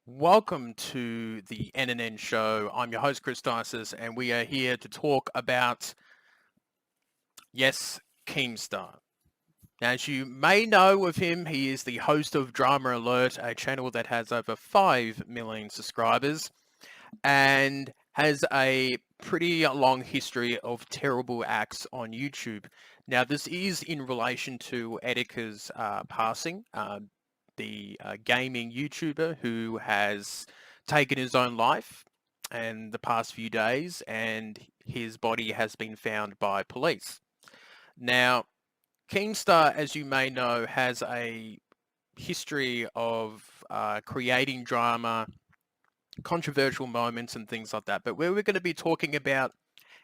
Welcome to the NNN show. I'm your host, Chris Dices, and we are here to talk about, yes, Keemstar. Now, as you may know of him, he is the host of Drama Alert, a channel that has over 5 million subscribers and has a pretty long history of terrible acts on YouTube. Now, this is in relation to Etika's passing, the gaming YouTuber who has taken his own life in the past few days, and his body has been found by police. Now, Keemstar, as you may know, has a history of creating drama, controversial moments, and things like that. But where we're going to be talking about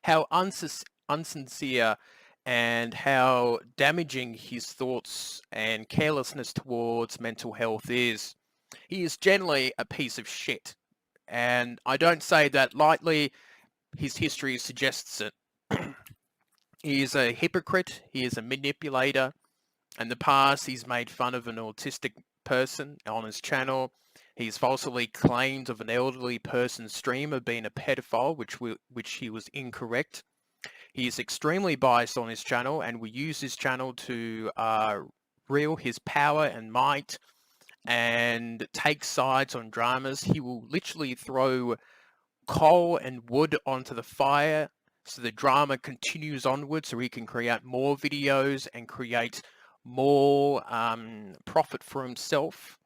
how unsincere and how damaging his thoughts and carelessness towards mental health is. He is generally a piece of shit. And I don't say that lightly. His history suggests it. He is a hypocrite. He is a manipulator. In the past, he's made fun of an autistic person on his channel. He's falsely claimed of an elderly person's streamer being a pedophile, which he was incorrect. He is extremely biased on his channel and will use his channel to reel his power and might and take sides on dramas. He will literally throw coal and wood onto the fire so the drama continues onward so he can create more videos and create more profit for himself.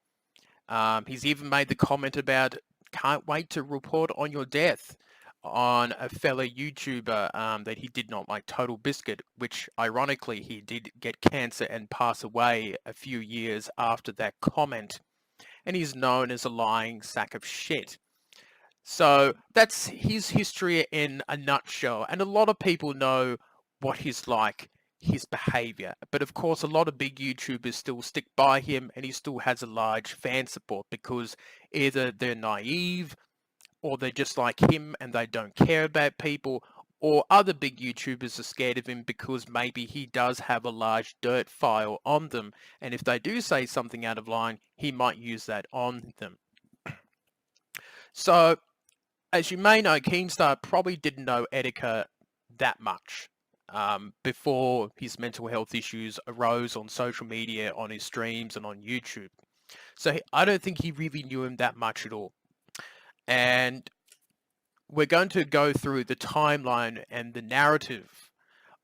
He's even made the comment about can't wait to report on your death on a fellow YouTuber that he did not like, Total Biscuit, which ironically he did get cancer and pass away a few years after that comment. And he's known as a lying sack of shit. So that's his history in a nutshell. And a lot of people know what he's like, his behavior. But of course, a lot of big YouTubers still stick by him and he still has a large fan support because either they're naive or they're just like him and they don't care about people, or other big YouTubers are scared of him because maybe he does have a large dirt file on them. And if they do say something out of line, he might use that on them. So, as you may know, Keemstar probably didn't know Etika that much before his mental health issues arose on social media, on his streams, and on YouTube. So I don't think he really knew him that much at all. And we're going to go through the timeline and the narrative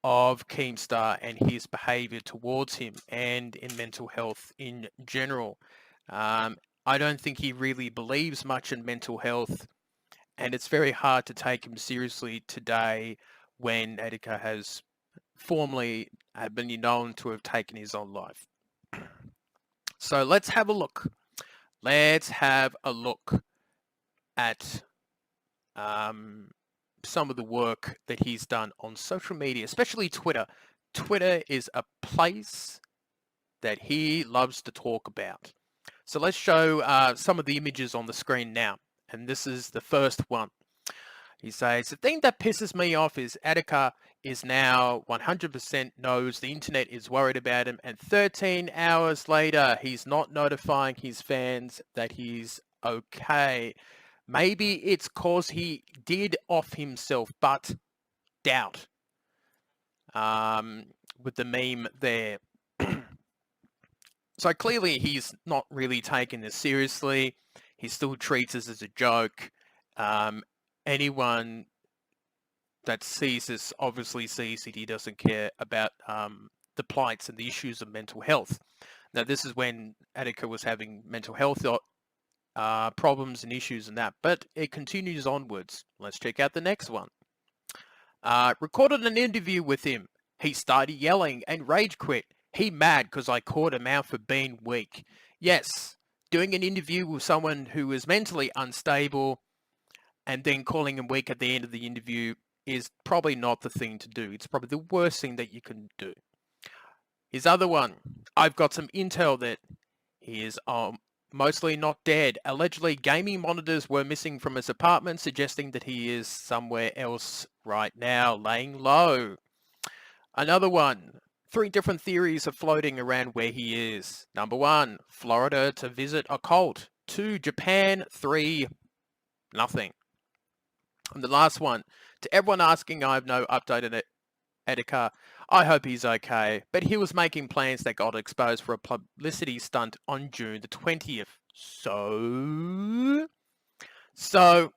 of Keemstar and his behavior towards him and in mental health in general. I don't think he really believes much in mental health, and it's very hard to take him seriously today when Etika has formerly been known to have taken his own life. So let's have a look. Let's have a look at some of the work that he's done on social media, especially Twitter. Twitter is a place that he loves to talk about. So let's show some of the images on the screen now. And this is the first one. He says, the thing that pisses me off is Etika is now 100% knows the internet is worried about him, and 13 hours later, he's not notifying his fans that he's okay. Maybe it's cause he did off himself, but doubt. With the meme there. So clearly he's not really taking this seriously. He still treats this as a joke. Anyone that sees this obviously sees that he doesn't care about the plights and the issues of mental health. Now, this is when Etika was having mental health problems and issues and that, but it continues onwards. Let's check out the next one. Recorded an interview with him. He started yelling and rage quit. He mad because I called him out for being weak. Yes, doing an interview with someone who is mentally unstable and then calling him weak at the end of the interview is probably not the thing to do. It's probably the worst thing that you can do. His other one, I've got some intel that he is mostly not dead. Allegedly, gaming monitors were missing from his apartment, suggesting that he is somewhere else right now, laying low. Another one, 3 different theories are floating around where he is. Number 1, Florida to visit a cult. 2, Japan 3, nothing. And the last one, to everyone asking, I have no update on Etika. I hope he's okay, but he was making plans that got exposed for a publicity stunt on June the 20th. So,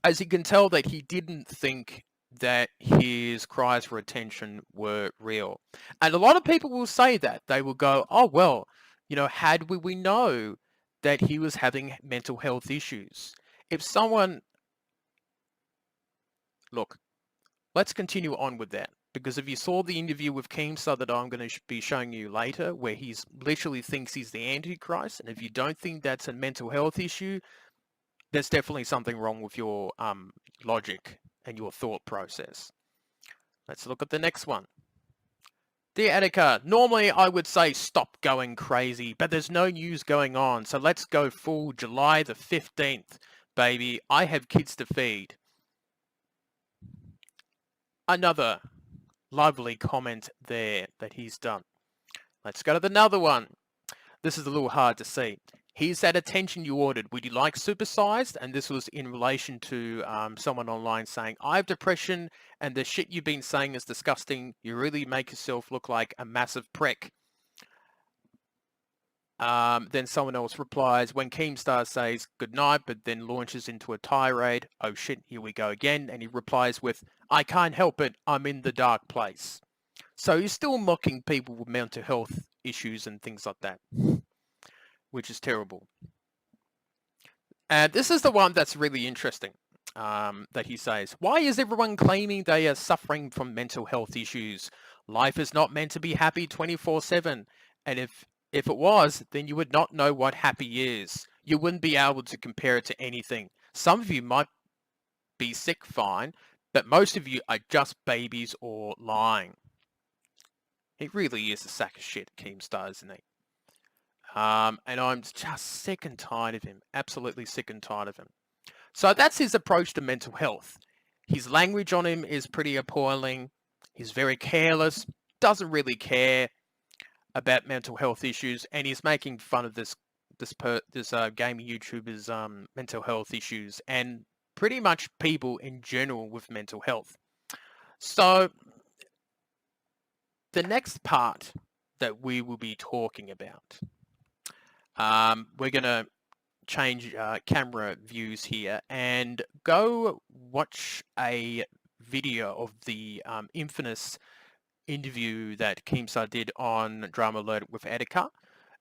as you can tell, that he didn't think that his cries for attention were real. And a lot of people will say that. They will go, oh, well, had we know that he was having mental health issues? If someone... Look, let's continue on with that. Because if you saw the interview with Keemstar that I'm going to be showing you later, where he's literally thinks he's the Antichrist, and if you don't think that's a mental health issue, there's definitely something wrong with your logic and your thought process. Let's look at the next one. Dear Etika, normally I would say stop going crazy, but there's no news going on, so let's go full July the 15th, baby. I have kids to feed. Another lovely comment there that he's done. Let's go to another one. This is a little hard to see. Here's that attention you ordered. Would you like supersized? And this was in relation to someone online saying, I have depression and the shit you've been saying is disgusting. You really make yourself look like a massive prick. Then someone else replies, when Keemstar says goodnight, but then launches into a tirade. Oh shit, here we go again. And he replies with, I can't help it. I'm in the dark place. So he's still mocking people with mental health issues and things like that, which is terrible. And this is the one that's really interesting, that he says, why is everyone claiming they are suffering from mental health issues? Life is not meant to be happy 24/7. And if it was, then you would not know what happy is. You wouldn't be able to compare it to anything. Some of you might be sick, fine, but most of you are just babies or lying. He really is a sack of shit, Keemstar, isn't he? And I'm just sick and tired of him. Absolutely sick and tired of him. So that's his approach to mental health. His language on him is pretty appalling. He's very careless, doesn't really care about mental health issues, and he's making fun of this gaming YouTuber's mental health issues and pretty much people in general with mental health. So the next part that we will be talking about, we're going to change camera views here and go watch a video of the infamous interview that Keemstar did on Drama Alert with Etika,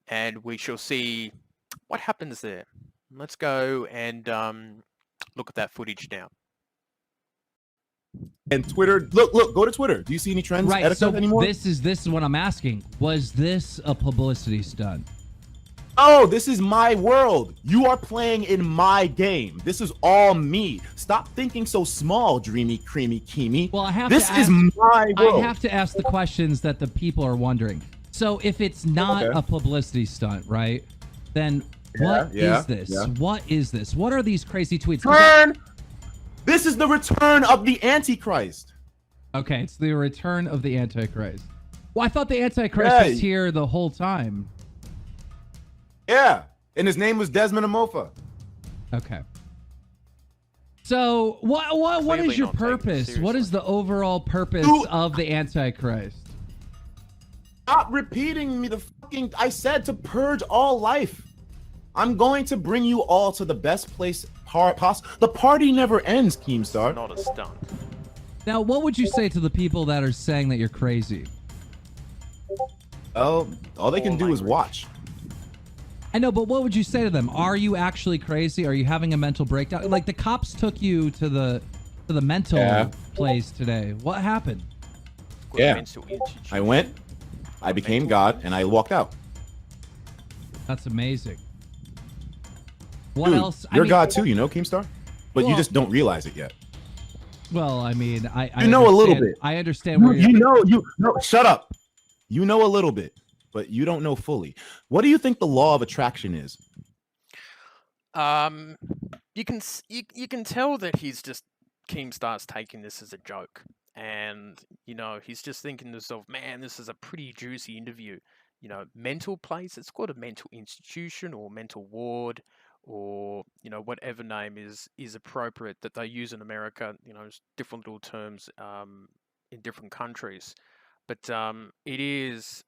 and we shall see what happens there. Let's go and look at that footage now. And Twitter, look, go to Twitter. Do you see any trends anymore? This is what I'm asking. Was this a publicity stunt? Oh, this is my world. You are playing in my game. This is all me. Stop thinking so small, dreamy, creamy, Keemy. Well, this is my world. I have to ask the questions that the people are wondering. So if it's not a publicity stunt, right? Then what is this? Yeah. What is this? What are these crazy tweets? This is the return of the Antichrist. Okay, it's the return of the Antichrist. Well, I thought the Antichrist was here the whole time. Yeah, and his name was Desmond Amofa. Okay. So what is your purpose? What is the overall purpose of the Antichrist? Stop repeating me. I said to purge all life. I'm going to bring you all to the best place possible. The party never ends, Keemstar. Not a stunt. Now, what would you say to the people that are saying that you're crazy? Oh, all they can do is watch. I know, but what would you say to them? Are you actually crazy? Are you having a mental breakdown? Like the cops took you to the mental place today. What happened? Yeah, I went, I became God, and I walked out. That's amazing. What else? You're God too, you know, Keemstar? But you just don't realize it yet. Well, I mean, I know a little bit. I understand where shut up. You know a little bit, but you don't know fully. What do you think the law of attraction is? You can tell that he's just Keemstar's taking this as a joke, and he's just thinking to himself, man, this is a pretty juicy interview. you know, mental place. It's called a mental institution or mental ward, or you know, whatever name is appropriate that they use in America. You know, different little terms in different countries, but it is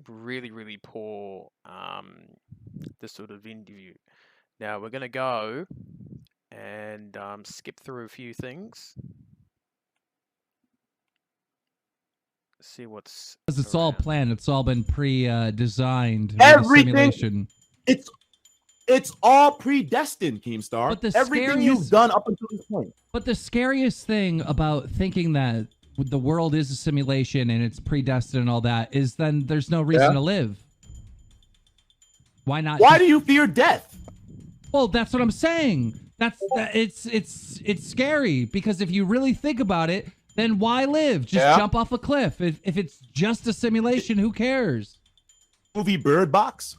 really, really poor, this sort of interview. Now we're going to go and skip through a few things. See what's... Because it's all planned. It's all been pre-designed. Everything. It's all predestined, Keemstar. But everything you've done up until this point. But the scariest thing about thinking that the world is a simulation and it's predestined and all that is then there's no reason to live. Why not? Why do you fear death? Well, that's what I'm saying. It's scary because if you really think about it, then why live? Just jump off a cliff. If it's just a simulation, who cares? Movie Bird Box.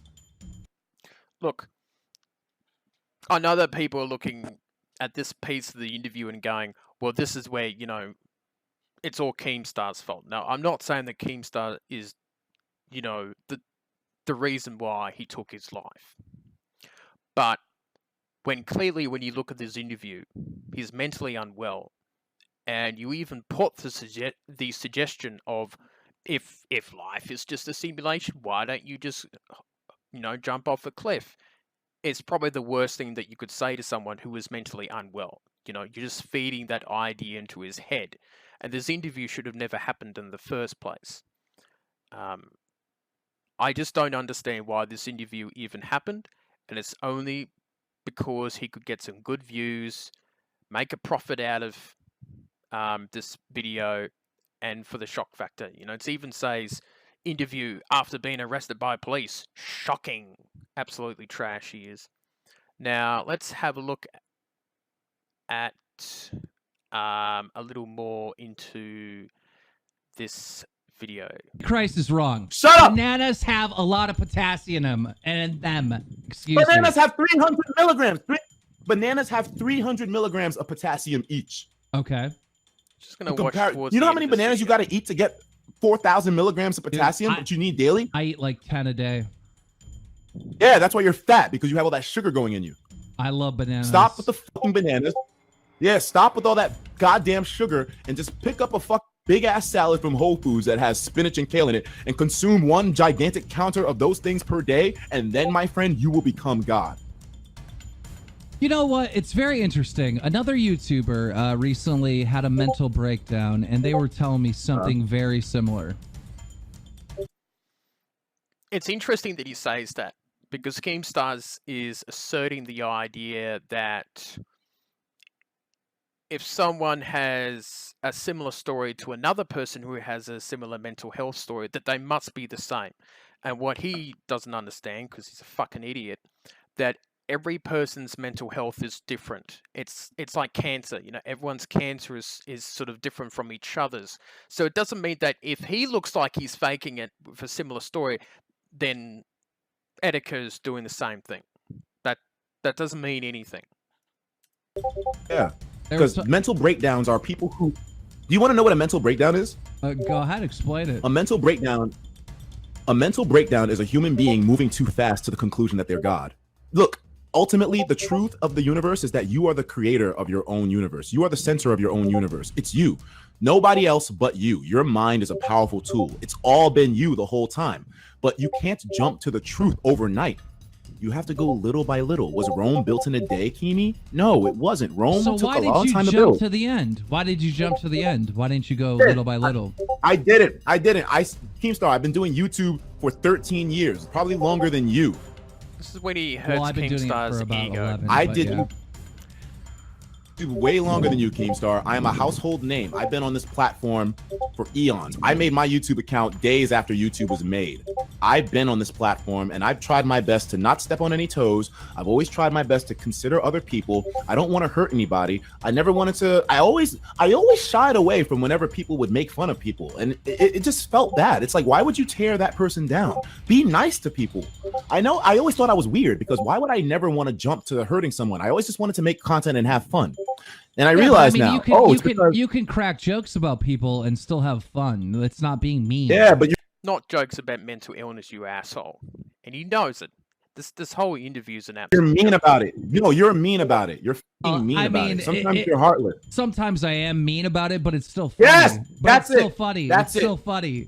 Look, I know that people are looking at this piece of the interview and going, well, this is where, you know, it's all Keemstar's fault. Now, I'm not saying that Keemstar is, you know, the reason why he took his life. But when you look at this interview, he's mentally unwell. And you even put the suggestion of, if life is just a simulation, why don't you just, you know, jump off a cliff? It's probably the worst thing that you could say to someone who is mentally unwell. You know, you're just feeding that idea into his head. And this interview should have never happened in the first place. I just don't understand why this interview even happened. And it's only because he could get some good views, make a profit out of this video, and for the shock factor. You know, it even says, interview after being arrested by police. Shocking. Absolutely trash he is. Now, let's have a look at a little more into this video. Christ is wrong. Shut up! Bananas have a lot of potassium in them. Excuse me. Bananas have 300 milligrams. Bananas have 300 milligrams of potassium each. Okay. Just gonna watch. You know how many bananas you got to eat to get 4,000 milligrams of potassium that you need daily? I eat like 10 a day. Yeah, that's why you're fat, because you have all that sugar going in you. I love bananas. Stop with the fucking bananas. Yeah, stop with all that goddamn sugar and just pick up a big ass salad from Whole Foods that has spinach and kale in it and consume one gigantic counter of those things per day, and then, my friend, you will become God. You know what? It's very interesting. Another YouTuber recently had a mental breakdown, and they were telling me something very similar. It's interesting that he says that, because Keemstar is asserting the idea that if someone has a similar story to another person who has a similar mental health story, that they must be the same. And what he doesn't understand, because he's a fucking idiot, that every person's mental health is different. It's like cancer. You know, everyone's cancer is sort of different from each other's. So it doesn't mean that if he looks like he's faking it with a similar story, then Etika's doing the same thing. That doesn't mean anything. Yeah, because mental breakdowns are people who... Do you want to know what a mental breakdown is? Go ahead, explain it. A mental breakdown is a human being moving too fast to the conclusion that they're God. Look, ultimately, the truth of the universe is that you are the creator of your own universe. You are the center of your own universe. It's you. Nobody else but you. Your mind is a powerful tool. It's all been you the whole time. But you can't jump to the truth overnight. You have to go little by little. Was Rome built in a day, Keemy? No, it wasn't. Rome took a long time to build. So why did you jump to the end? Why did you jump to the end? Why didn't you go little by little? I didn't. Keemstar, I've been doing YouTube for 13 years, probably longer than you. This is when he hurts Keemstar's ego. 11, I didn't. Way longer than you, Keemstar. I am a household name. I've been on this platform for eons. I made my YouTube account days after YouTube was made. I've been on this platform, and I've tried my best to not step on any toes. I've always tried my best to consider other people. I don't want to hurt anybody. I never wanted to. I always shied away from whenever people would make fun of people, and it just felt bad. It's like, why would you tear that person down? Be nice to people. I know. I always thought I was weird, because why would I never want to jump to hurting someone? I always just wanted to make content and have fun. And I realize now, you can crack jokes about people and still have fun. It's not being mean. Yeah, but Not jokes about mental illness, you asshole. And he knows it. This whole interview's an You're absolute mean joke. about it. No, you're mean about it. You're fucking mean I about mean, it. Sometimes you're heartless. Sometimes I am mean about it, but it's still funny. Yes, but that's it's still it. funny. That's it's still funny.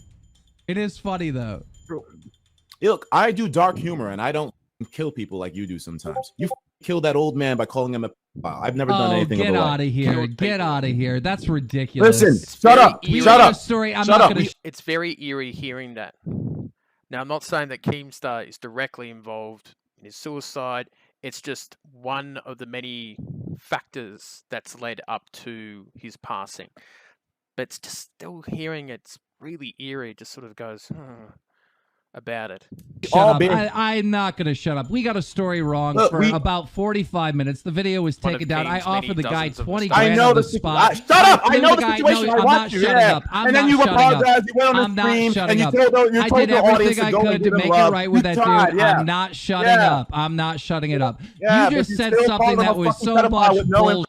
It is funny though. Look, I do dark humor, and I don't kill people like you do sometimes. You killed that old man by calling him a pedophile. I've never done anything get of the out like. of here. Killed Get people. out of here. That's ridiculous. Listen, It's shut very up. eerie. Shut up. Story. I'm Shut not up. going to. It's very eerie hearing that. Now, I'm not saying that Keemstar is directly involved in his suicide. It's just one of the many factors that's led up to his passing. But it's just still hearing it's really eerie. It just sort of goes about it. Shut up. I'm not going to shut up. We got a story wrong for about 45 minutes. The video was One of taken down. I Keem's many offered the guy dozens of 20 mistakes. grand I know on the the spot. shut up. I know the guy, situation. No, I I'm watched not you. shutting Yeah. up. I'm and then not you shutting apologize. up. You went on I'm the not stream shutting and you up. told I the did audience everything to I go could and to give him make it love. right with You that tried, dude. yeah. I'm not shutting Yeah. up. I'm not shutting it up. Yeah, You but just you said still something called him that a was fucking so pedophile much with no bullshit.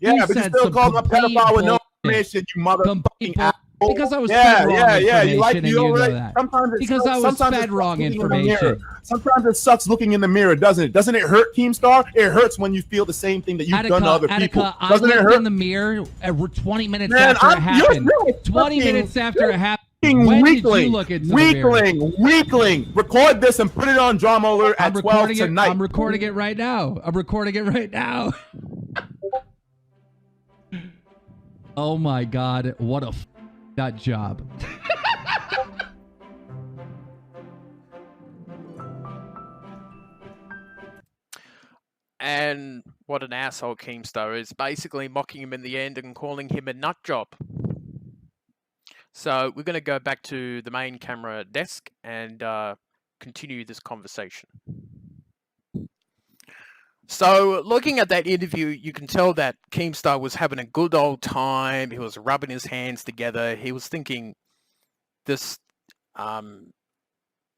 Yeah, You but you said still some called him a complete pedophile with no bullshit. information, you motherfucking Complete bull- asshole. Because I was fed wrong information, You like and you you don't know really, that. Sometimes it Because sucks, I was sometimes it fed sucks wrong looking in the mirror. information. Sometimes it sucks looking in the mirror, doesn't it? Doesn't it hurt, Keemstar? It hurts when you feel the same thing that you've done to other people. I Doesn't it looked hurt? in the mirror 20 minutes Man, after it happened. you're 20 fucking- minutes after it happened. Fucking When did weakling, you look into the mirror? Weakling. Record this and put it on Drama Alert at 12 tonight. I'm recording it right now. Oh my God. What a nut job. And what an asshole Keemstar is, basically mocking him in the end and calling him a nut job. So we're going to go back to the main camera desk and continue this conversation. So looking at that interview, you can tell that Keemstar was having a good old time. He was rubbing his hands together. He was thinking this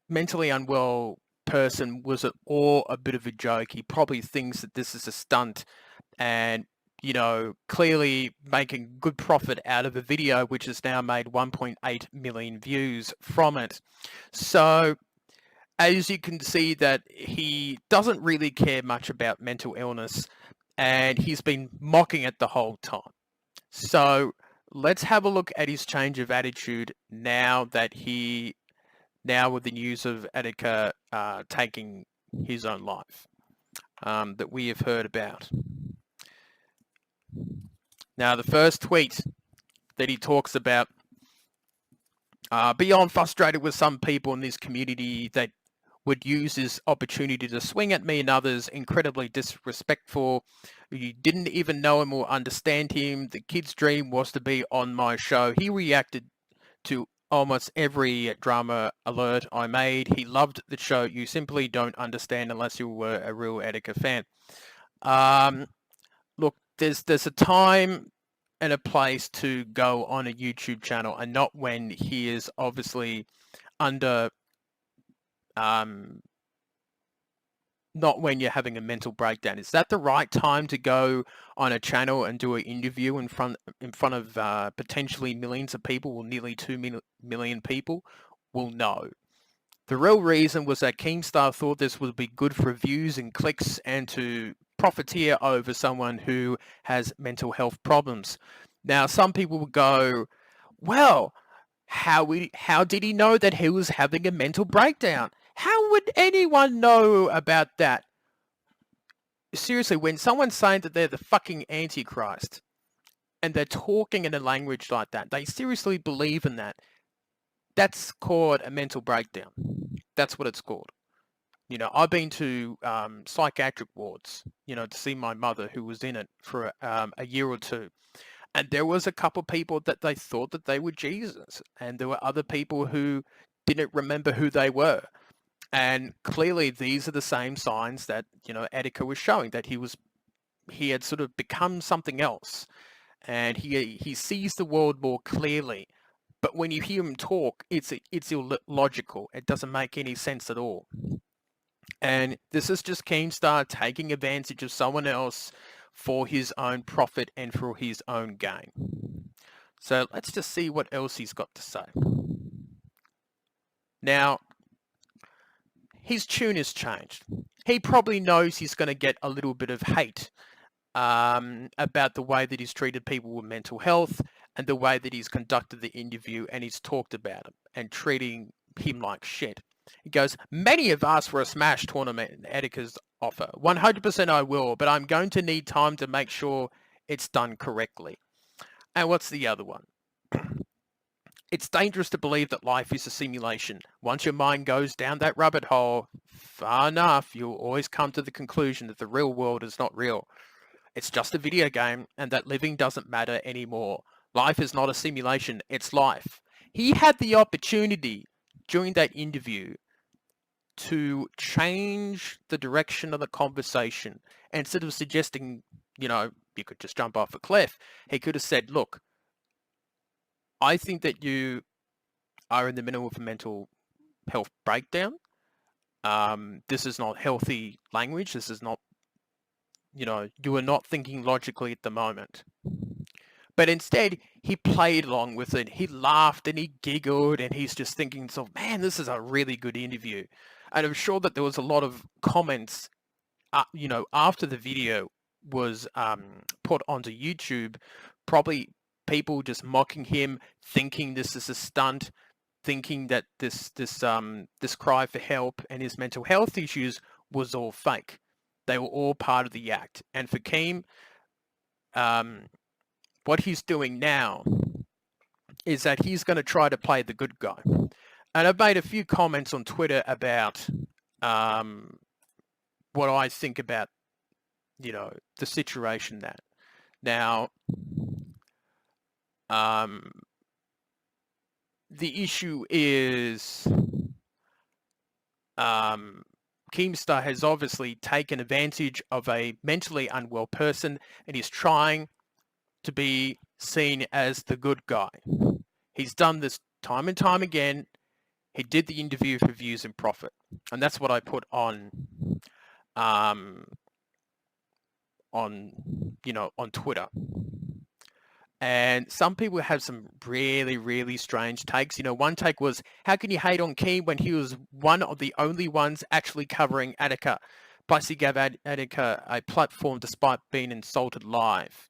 mentally unwell person was all a bit of a joke. He probably thinks that this is a stunt and, you know, clearly making good profit out of a video which has now made 1.8 million views from it. So as you can see that he doesn't really care much about mental illness and he's been mocking it the whole time. So let's have a look at his change of attitude now with the news of Etika taking his own life that we have heard about. Now, the first tweet that he talks about, beyond frustrated with some people in this community that would use this opportunity to swing at me and others, incredibly disrespectful. You didn't even know him or understand him. The kid's dream was to be on my show. He reacted to almost every drama alert I made. He loved the show. You simply don't understand unless you were a real Etika fan. Look, there's a time and a place to go on a YouTube channel and not when he is obviously under not when you're having a mental breakdown. Is that the right time to go on a channel and do an interview in front of potentially millions of people, or nearly 2 million people? Well, no. The real reason was that Keemstar thought this would be good for views and clicks and to profiteer over someone who has mental health problems. Now, some people would go, well, how did he know that he was having a mental breakdown? How would anyone know about that? Seriously, when someone's saying that they're the fucking Antichrist and they're talking in a language like that, they seriously believe in that. That's called a mental breakdown. That's what it's called. You know, I've been to psychiatric wards, you know, to see my mother who was in it for a year or two. And there was a couple people that they thought that they were Jesus. And there were other people who didn't remember who they were. And clearly these are the same signs that, you know, Etika was showing, that he had sort of become something else. And he sees the world more clearly. But when you hear him talk, it's illogical. It doesn't make any sense at all. And this is just Keemstar taking advantage of someone else for his own profit and for his own gain. So let's just see what else he's got to say. Now, his tune has changed. He probably knows he's going to get a little bit of hate about the way that he's treated people with mental health and the way that he's conducted the interview, and he's talked about him and treating him like shit. He goes, many have asked for a Smash tournament in Etika's offer. 100% I will, but I'm going to need time to make sure it's done correctly. And what's the other one? It's dangerous to believe that life is a simulation. Once your mind goes down that rabbit hole far enough, you'll always come to the conclusion that the real world is not real. It's just a video game, and that living doesn't matter anymore. Life is not a simulation, it's life. He had the opportunity during that interview to change the direction of the conversation. Instead of suggesting, you could just jump off a cliff, he could have said, look, I think that you are in the middle of a mental health breakdown. This is not healthy language. This is not, you are not thinking logically at the moment. But instead, he played along with it. He laughed and he giggled, and he's just thinking to himself, man, this is a really good interview. And I'm sure that there was a lot of comments, after the video was put onto YouTube, probably people just mocking him, thinking this is a stunt, thinking that this cry for help and his mental health issues was all fake. They were all part of the act. And for Keem, what he's doing now is that he's going to try to play the good guy. And I've made a few comments on Twitter about what I think about, the situation that. Now, the issue is Keemstar has obviously taken advantage of a mentally unwell person and is trying to be seen as the good guy. He's done this time and time again. He did the interview for views and profit, and that's what I put on Twitter. And some people have some really, really strange takes. One take was, how can you hate on Keem when he was one of the only ones actually covering Etika? Plus, he gave Etika a platform despite being insulted live.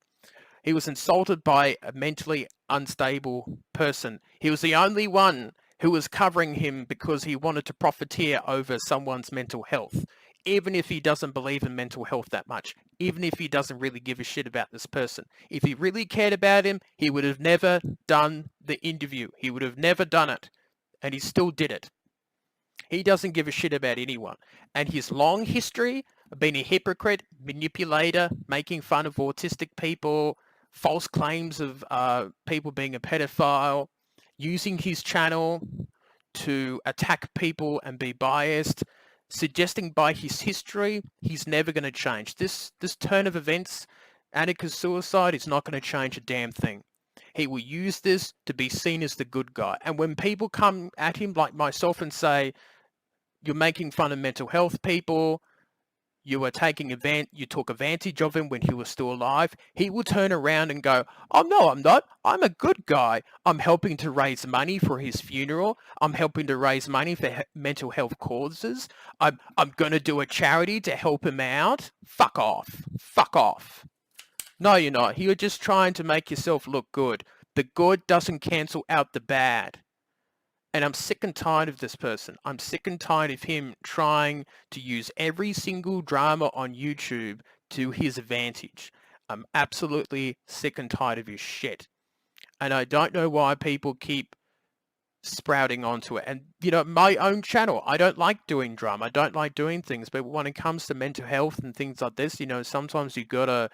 He was insulted by a mentally unstable person. He was the only one who was covering him because he wanted to profiteer over someone's mental health, even if he doesn't believe in mental health that much, even if he doesn't really give a shit about this person. If he really cared about him, he would have never done the interview. He would have never done it, and he still did it. He doesn't give a shit about anyone. And his long history of being a hypocrite, manipulator, making fun of autistic people, false claims of people being a pedophile, using his channel to attack people and be biased, suggesting by his history he's never going to change. This turn of events, Etika's suicide, is not going to change a damn thing. He will use this to be seen as the good guy. And when people come at him like myself and say, you're making fun of mental health people, you took advantage of him when he was still alive, he will turn around and go, oh no, I'm not. I'm a good guy. I'm helping to raise money for his funeral. I'm helping to raise money for mental health causes. I'm going to do a charity to help him out. Fuck off. Fuck off. No, you're not. You're just trying to make yourself look good. The good doesn't cancel out the bad. And I'm sick and tired of this person. I'm sick and tired of him trying to use every single drama on YouTube to his advantage. I'm absolutely sick and tired of his shit. And I don't know why people keep sprouting onto it. And, my own channel, I don't like doing drama. I don't like doing things. But when it comes to mental health and things like this, sometimes you got to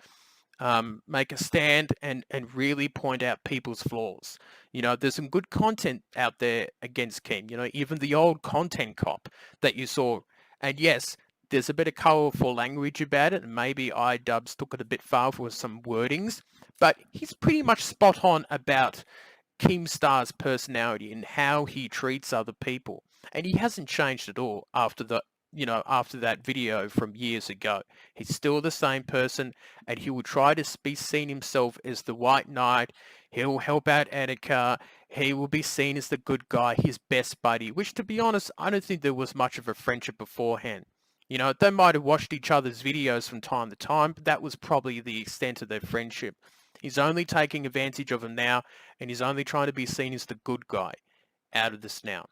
make a stand and really point out people's flaws. There's some good content out there against Keem, even the old content cop that you saw. And yes, there's a bit of colorful language about it, and maybe iDubbbz took it a bit far with some wordings, but he's pretty much spot on about Keemstar's personality and how he treats other people. And he hasn't changed at all after that video from years ago. He's still the same person, and he will try to be seen himself as the white knight. He'll help out Etika. he will be seen as the good guy, his best buddy, which, to be honest, I don't think there was much of a friendship beforehand. You know, they might have watched each other's videos from time to time, but that was probably the extent of their friendship. He's only taking advantage of him now, and he's only trying to be seen as the good guy out of this now.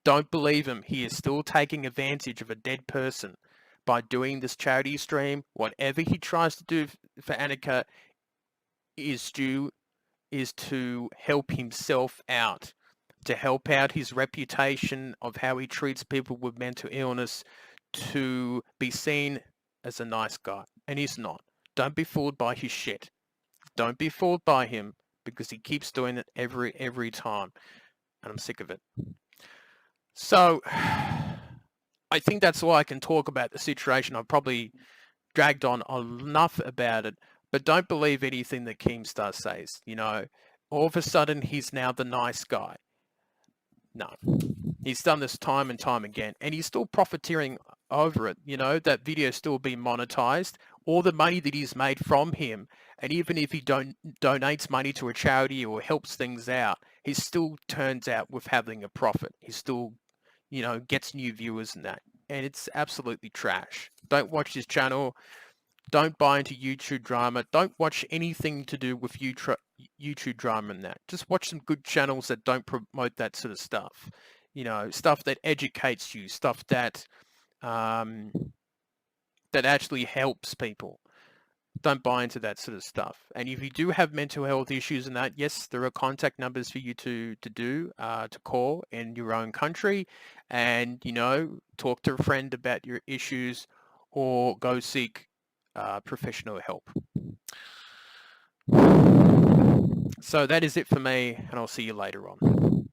Don't believe him. He is still taking advantage of a dead person by doing this charity stream. Whatever he tries to do for Etika is to help himself out, to help out his reputation of how he treats people with mental illness, to be seen as a nice guy. And he's not. Don't be fooled by his shit. Don't be fooled by him, because he keeps doing it every time. And I'm sick of it. So I think that's why I can talk about the situation. I've probably dragged on enough about it, but don't believe anything that Keemstar says. You know, all of a sudden he's now the nice guy. No, he's done this time and time again, and he's still profiteering over it. You know, that video still being monetized. All the money that he's made from him, and even if he donates money to a charity or helps things out, he still turns out with having a profit. He still, you know, gets new viewers and that. And it's absolutely trash. Don't watch his channel. Don't buy into YouTube drama. Don't watch anything to do with YouTube drama and that. Just watch some good channels that don't promote that sort of stuff. You know, stuff that educates you, stuff that that actually helps people. Don't buy into that sort of stuff. And if you do have mental health issues and that, yes, there are contact numbers for you to call in your own country, and, you know, talk to a friend about your issues, or go seek professional help. So that is it for me, and I'll see you later on.